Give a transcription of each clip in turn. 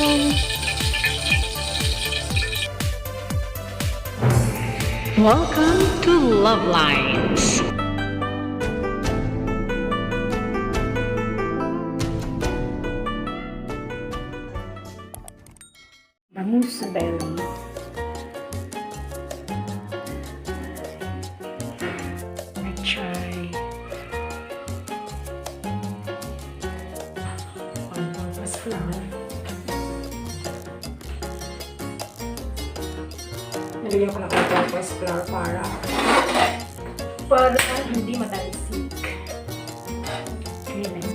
welcome. Welcome to Love Lines. Bangus belly. Chai. All-purpose flour. Nalagyan ko ng all-purpose flour para hindi matalsik. Okay, next.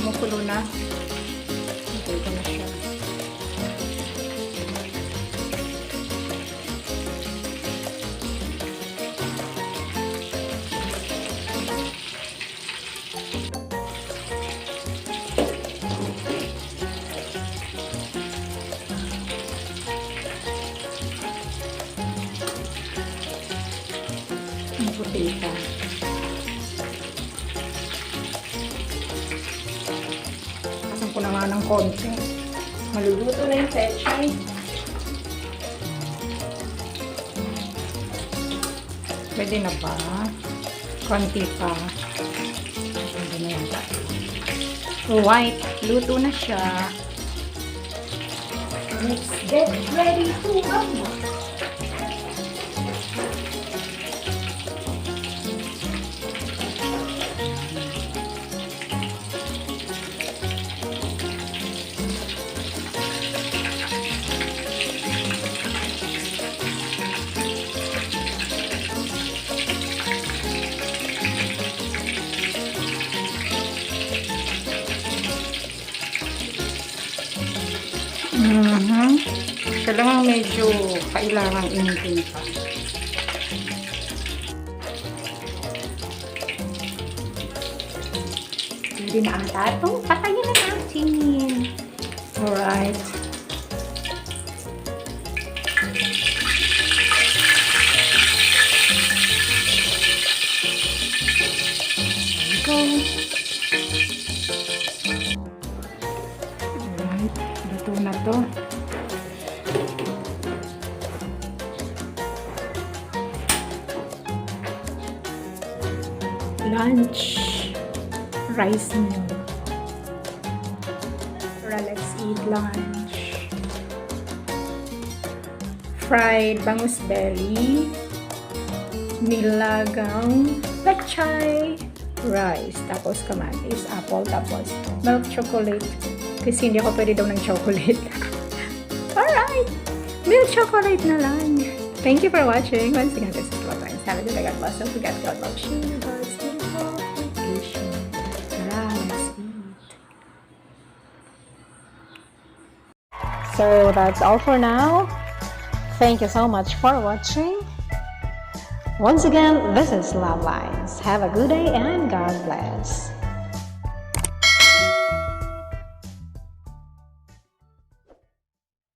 Kumukulo na. Okay, ito na siya. Ang puti pa. Ko naman ng konti. Maluluto na yung pechay. Pwede na ba? Konti pa. Pwede na yata. White. Luto na siya. Let's get ready to rumble. Siya lang ang medyo kailangang initin pa. Hindi na ata ito. Patayin na natin. Alright. There we go. Alright. Luto na to. Lunch rice meal. Let's eat lunch. Fried bangus belly, nilagang pechay, rice, tapos kamatis, apple, tapos milk chocolate. Kasi hindi ako pwede daw ng chocolate. Alright! Milk chocolate na lang. Thank you for watching. Once again, this is Love Lines. Have a good day. God bless. Don't forget, God loves you. God stay patient. So that's all for now. Thank you so much for watching. Once again, this is Love Lines. Have a good day and God bless.